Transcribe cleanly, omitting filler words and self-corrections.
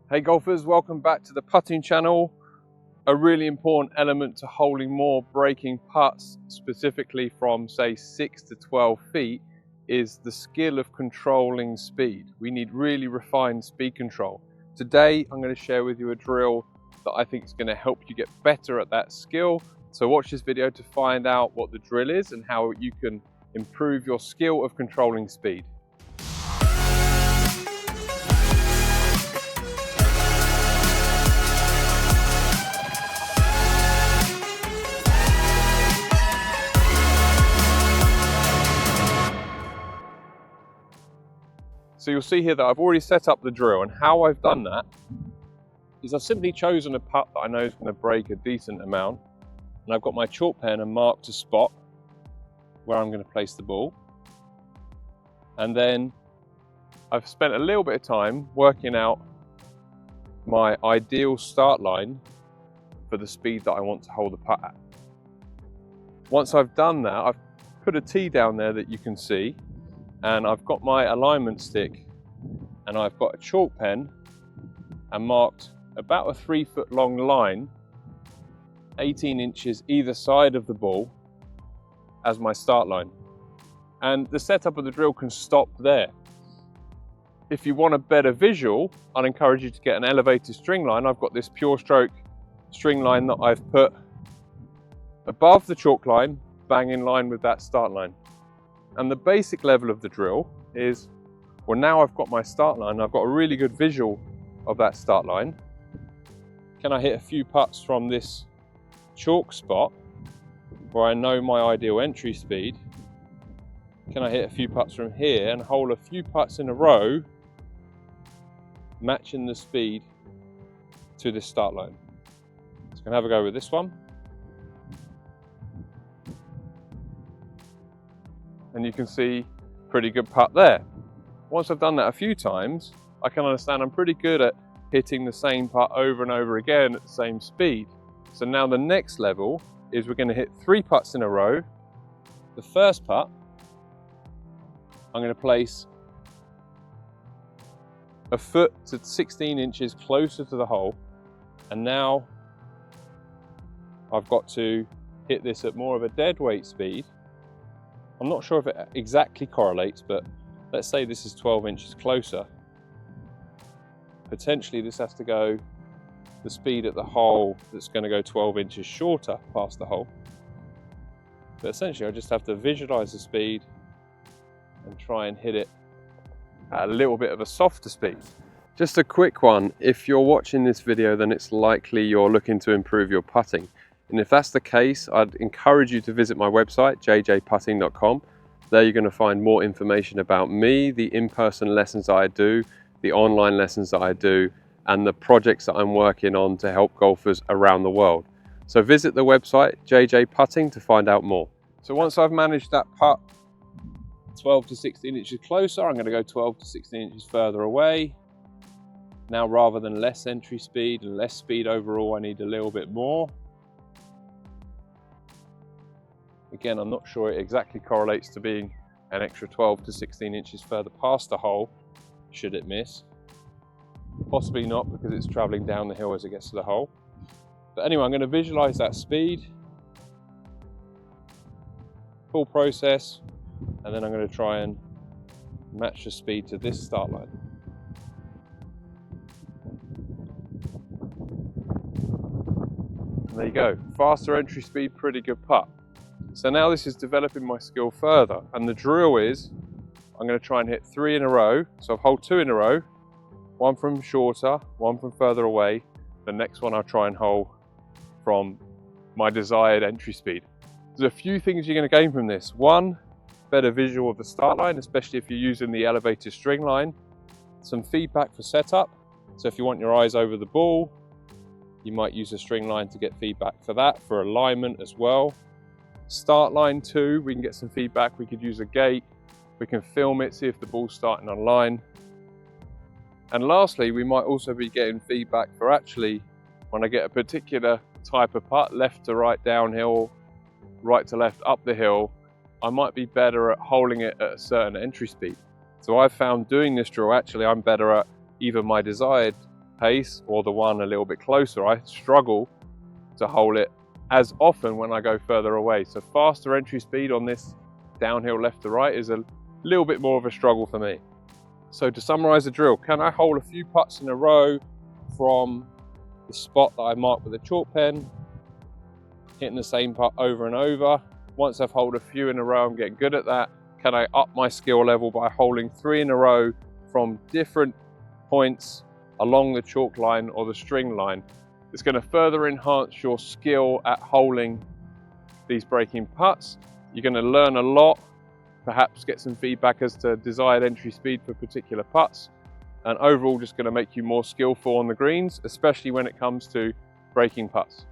Hey golfers, welcome back to the putting channel. A really important element to holding more breaking putts, specifically from say 6 to 12 feet, is the skill of controlling speed. We need really refined speed control. Today, I'm going to share with you a drill that I think is going to help you get better at that skill. So watch this video to find out what the drill is and how you can improve your skill of controlling speed. So you'll see here that I've already set up the drill, and how I've done that is I've simply chosen a putt that I know is going to break a decent amount, and I've got my chalk pen and marked a spot where I'm going to place the ball. And then I've spent a little bit of time working out my ideal start line for the speed that I want to hold the putt at. Once I've done that, I've put a tee down there that you can see, and I've got my alignment stick and I've got a chalk pen and marked about a 3-foot long line, 18 inches either side of the ball, as my start line. And the setup of the drill can stop there. If you want a better visual, I'd encourage you to get an elevated string line. I've got this pure stroke string line that I've put above the chalk line, bang in line with that start line. And the basic level of the drill is, well, now I've got my start line, I've got a really good visual of that start line. Can I hit a few putts from this chalk spot where I know my ideal entry speed? Can I hit a few putts from here and hold a few putts in a row, matching the speed to this start line? So I'm gonna have a go with this one. And you can see pretty good putt there. Once I've done that a few times, I can understand I'm pretty good at hitting the same putt over and over again at the same speed. So now the next level is we're going to hit 3 putts in a row. The first putt, I'm going to place a foot to 16 inches closer to the hole. And now I've got to hit this at more of a dead weight speed. I'm not sure if it exactly correlates, but let's say this is 12 inches closer. Potentially this has to go the speed at the hole that's going to go 12 inches shorter past the hole. But essentially I just have to visualize the speed and try and hit it at a little bit of a softer speed. Just a quick one, if you're watching this video, then it's likely you're looking to improve your putting. And if that's the case, I'd encourage you to visit my website, jjputting.com. There you're going to find more information about me, the in-person lessons that I do, the online lessons that I do, and the projects that I'm working on to help golfers around the world. So visit the website, jjputting, to find out more. So once I've managed that putt 12 to 16 inches closer, I'm going to go 12 to 16 inches further away. Now, rather than less entry speed and less speed overall, I need a little bit more. Again, I'm not sure it exactly correlates to being an extra 12 to 16 inches further past the hole, should it miss. Possibly not, because it's traveling down the hill as it gets to the hole. But anyway, I'm going to visualize that speed, full process, and then I'm going to try and match the speed to this start line. And there you go, faster entry speed, pretty good putt. So now this is developing my skill further, and the drill is I'm going to try and hit 3 in a row. So I've hold 2 in a row, one from shorter, one from further away. The next one I'll try and hold from my desired entry speed. There's a few things you're going to gain from this. One, better visual of the start line, especially if you're using the elevated string line. Some feedback for setup. So if you want your eyes over the ball, you might use a string line to get feedback for that, for alignment as well. Start line 2, we can get some feedback. We could use a gate, we can film it, see if the ball's starting on line. And lastly, we might also be getting feedback for actually, when I get a particular type of putt, left to right downhill, right to left up the hill, I might be better at holding it at a certain entry speed. So I've found doing this drill, actually I'm better at either my desired pace or the one a little bit closer. I struggle to hold it as often when I go further away. So faster entry speed on this downhill left to right is a little bit more of a struggle for me. So to summarize the drill, can I hold a few putts in a row from the spot that I marked with a chalk pen, hitting the same putt over and over? Once I've held a few in a row, I'm getting good at that. Can I up my skill level by holding 3 in a row from different points along the chalk line or the string line? It's going to further enhance your skill at holding these breaking putts. You're going to learn a lot, perhaps get some feedback as to desired entry speed for particular putts, and overall just going to make you more skillful on the greens, especially when it comes to breaking putts.